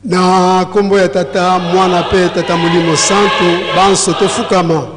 Na kombo ya tata mwana pe tata mulimo santo banso tofukama.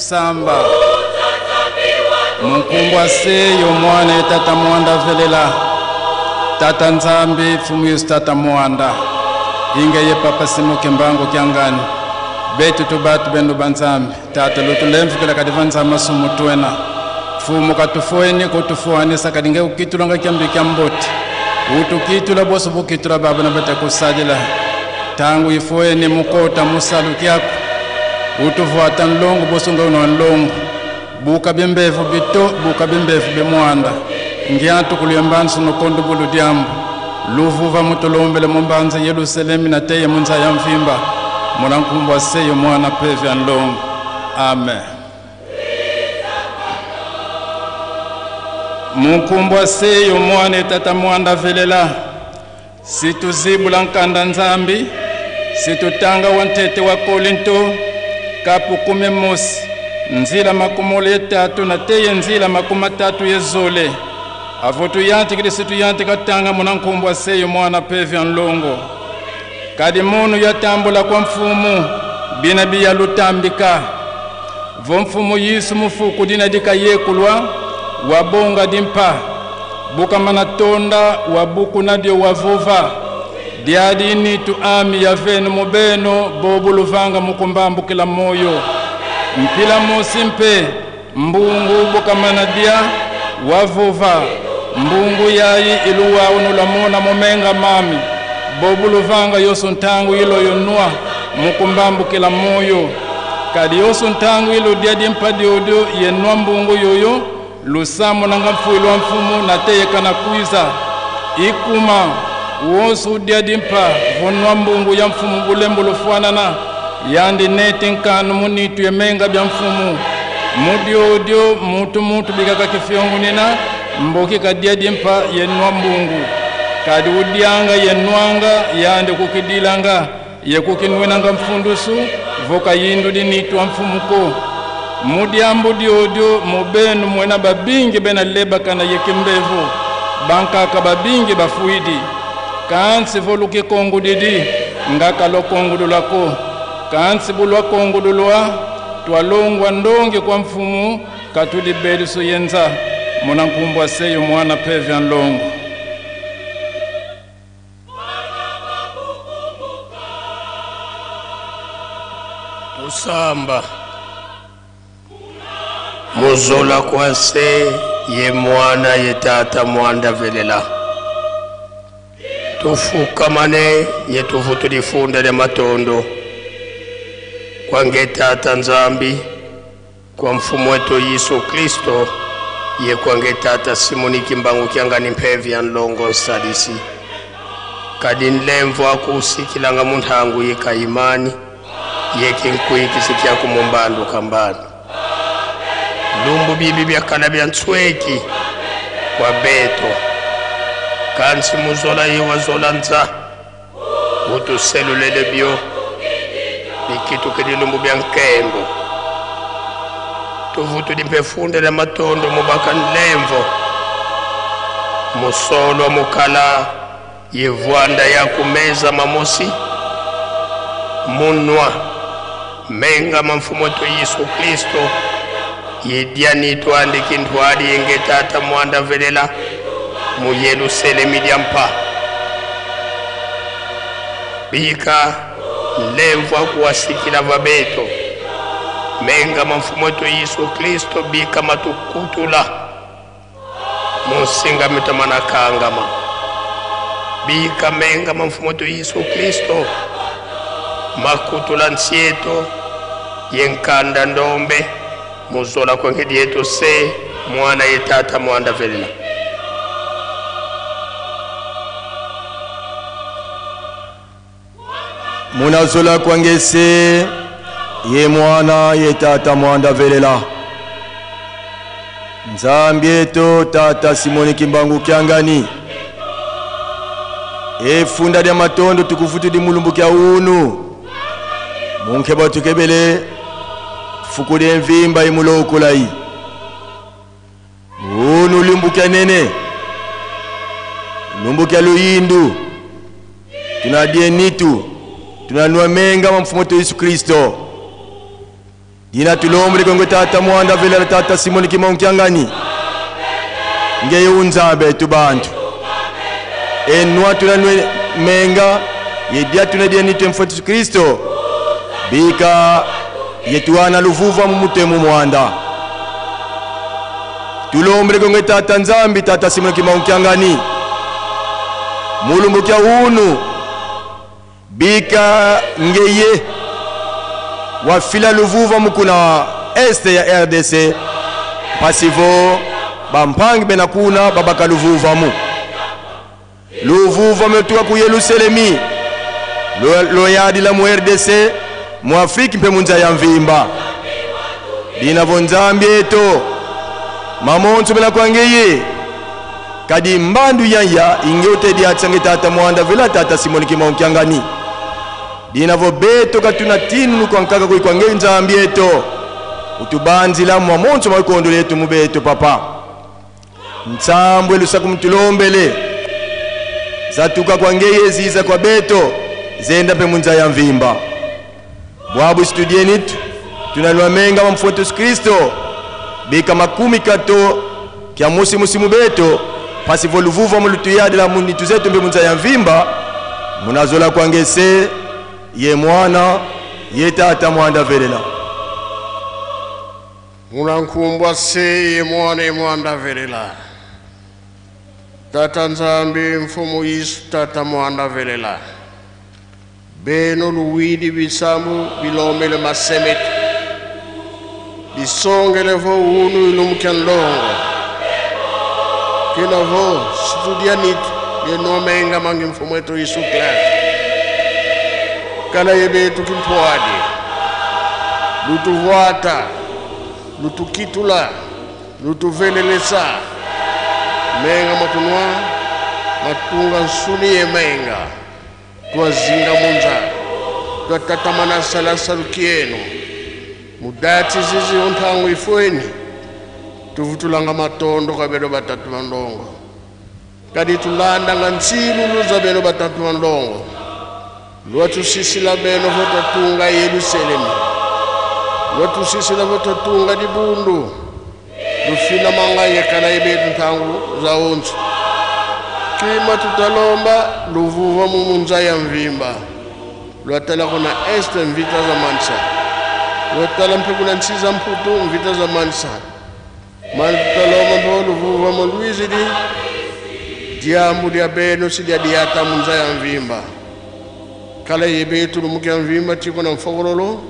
tusamba munkumbwa seyo mwana tata mwanda velela tata nzambi fumu yesu tata mwanda inga ye papa simuke mbango kyangani betu tubatu bendo banzambi tata lutulemfukila kadivanza masumu tuena fumu katufoeni kutufuanisa kadinge ukitulanga kyambi kyamboti utukitula boso bukitula baba na bata kusadila tangu ifoeni mukota musalu kyako utufuata nlongo boso ngono nlongo buka bembevu bito buka bembevu bemwanda ngiatu kuliyambansu nokondo bulu diambu luvuva mutolombele mumbanza Yerusalemu na teye munza ya mfimba mulankumbwa seyo mwana pevya nlongo. Amen. Munkumbwa seyo mwana tata mwanda velela situzibula nkanda nzambi situtanga wantete wa Korinto kapu 10 mosi nzila 3 na teye nzila 3 yezole avotu yanti Kristu yanti katanga munankumbwa seyo mwana pevya nlongo kadi munu yatambula kwa mfumu bina biya lutambika vo mfumu Yesu mufuku dina dika yekulwa wabonga dimpa buka manatonda wabuku nadio wavuva diadi nitu ami ya venu mubeno bobuluvanga mukumbambu kila moyo mpila musimpe mbungu buka manadia wavuva mbungu yayi iluwa unulamona momenga mami bobuluvanga yoso ntangu ilo yonua mukumbambu kila moyo kadi yoso ntangu ilo diadi mpadi odio yenua mbungu yoyo lusamu nanga mfuilo mfumu na teye kana kuiza ikuma wosu diadi mpa vonua mbungu ya mfumu bulembu lufuanana yandi neti nkanu munitu yemenga bya mfumu mudi odio mutu bigaka kifiongu nina mboki kadiadi mpa yenua mbungu kadi udianga yenuanga yande kukidilanga yekukinwenanga mfundusu voka yindu dinitu wa mfumuko mudiambu diodio mubenu mwena babingi bena leba kana yekimbevu bankaka babingi bafuidi kansi voluke kongu didi ngaka lo kongu dulako kansi bulwa kongu dulwa twalongwa ndonge kwa mfumu katudi bediso yenza munankumbwa seyo mwana pevya nlongo. Tusamba muzola kwa se ye mwana ye tata mwanda velela tufukamane ye tuvutulifunda le matondo kwa nge tata nzambi kwa mfumu wetu Yesu Kristo ye kwa nge tata Simoni kimbangu kyangani mpevya nlongo nsadisi kadi nlemvu akusikilanga munthangu yeka imani yeke nkuikisi kya kumumbandu kambani lumbu bibi byakala bya ntsweki kwa beto kansi muzola yewa zola nza utuselulele byo bikitu kedi lumbu bya nkembo tuvutu dimpefunde la matondo mubaka nlemvo musolo mukala yevwanda ya kumeza mamosi munwa menga mfumu wetu Yesu Kristo yediani tuandiki ntwali yenge tata mwanda velela mu Yerusalemu diampa bika lemvwa kuwasikila vabeto menga mfumu wetu Yesu Kristo bika matukutula musinga mitamana kangama bika menga mfumu wetu Yesu Kristo makutula nsieto yenkanda ndombe muzola kwa ngedi yetu se mwana yetata mwanda velela munazola kwa ngese ye mwana yetata mwanda velela nzambi yetu tata Simoni kimbangu kyangani efunda lya matondo tukufutu di mulumbu kya unu munkeba tukebele fukule mvimba imulokulayi unu limbuka nene lumbuka luyindu tunadie nitu tunanua menga mfumu wetu Yesu Kristo dina tulombre kongwe tata mwanda vele tata Simoni Kimaunkyangani ngeye unzabe tubantu enwa tunanwe menga yedia tunadia ni temfuatu Kristo bika yetuana luvuva mumutemu mwanda tulombre kongwe tata Nzambi tata Simoni Kimaunkyangani mulumbukia unu bika ngeye wafila luvuva mukuna este ya RDC pasivo bampangi benakuna babaka luvuva mu luvuva metuka ku Yerusalemi lo yadi la mu RDC mu Afrika mpe munza ya mvimba dina vonzambi eto mamonto benakwangeye kadi mbandu yanya ingeote dia tsange tata mwanda vela tata Simoni Kimaunkyangani dina vo beto katuna tinu kwa nkaka kwa ngei Nzambi eto utubanzila mwamonto makondo letu mubeto papa nsambwe lusaku mtulombele zatuka kwa ngei ziza kwa beto zenda pe munza ya mvimba bwabu studienitu tunalwa menga wa mfuatu Kristo bika makumi kato kia musimu beto pasivo luvuva mulutuyadi la munitu zetu mbe munza ya mvimba munazola kwa ngese ye mwana ye tata mwanda velela munankumbwa se ye mwanda velela tata Nzambi mfumu Yesu tata mwanda velela beno luwidi bisambu bilomele masemetu bisongele vo unu ilumukyanlongo kina vo studianitu ye nomenga mangi mfumu wetu Yesu Kristo kana yebetu kimpwadi lutuvuata lutukitula lutuvelelesa menga matunwa matunga nsuni ye menga tuazinga munza tuatatamana salasa lukienu mudati zizi ontangu ifweni tuvutulanga matondo kabelo batatu mandongo kadi tulanda ngantsilu luza belo batatu mandongo Luatu sisi la beno votatunga Yerusalemu Luatu sisi la votatunga di bundu Lufina manga yekana yebetu ntangu za onzu Kima tutalomba luvuva mumunza ya mvimba Luatala kuna este mvita za mansa Luatala mpekuna nsiza mputu mvita za mansa Mani tutalomba mpo luvuva muluizi di Diamu dia beno si dia diata munza ya mvimba kala yebetu lumukia mvimba tiko na mfogololo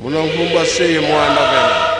munankumba seye mwana vena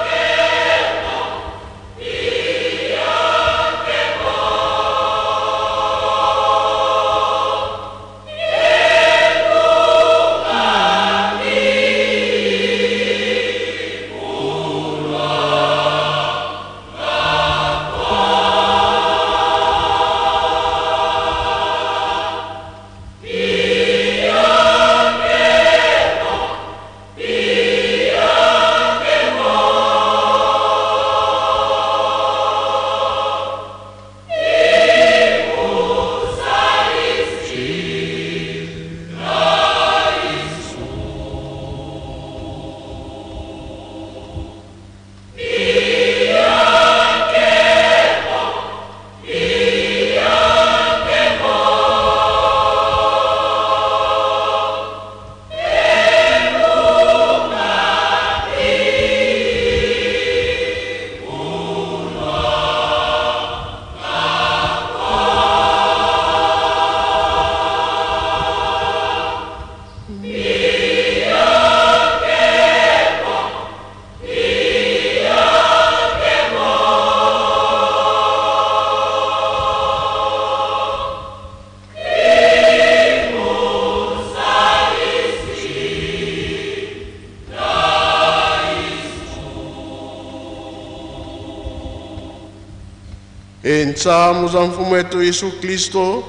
Entsamu za mfumu wetu Yesu Kristo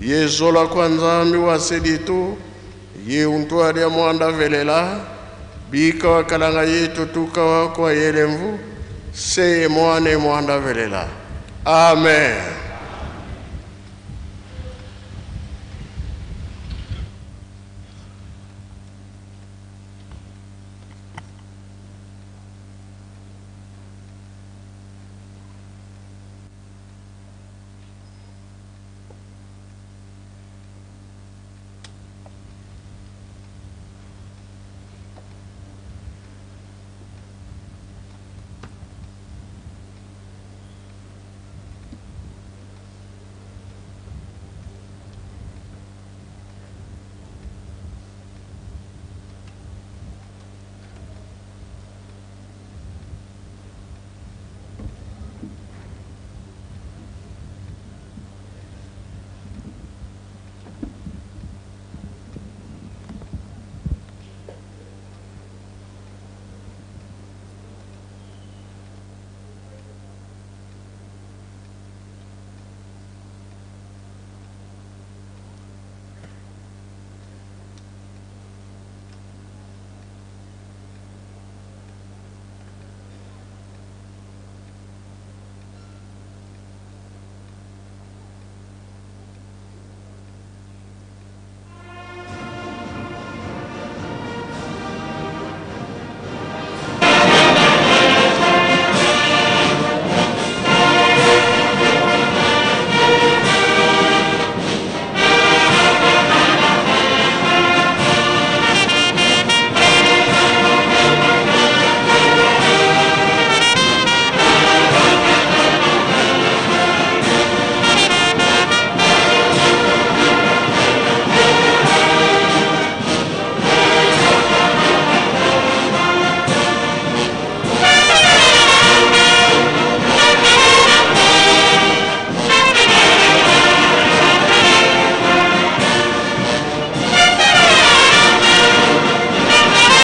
yezola kwa Nzambi wa seditu ye untwari ya mwanda velela bika wakalanga yetu tukawa kwa yelemvu seye mwane mwanda velela. Amen.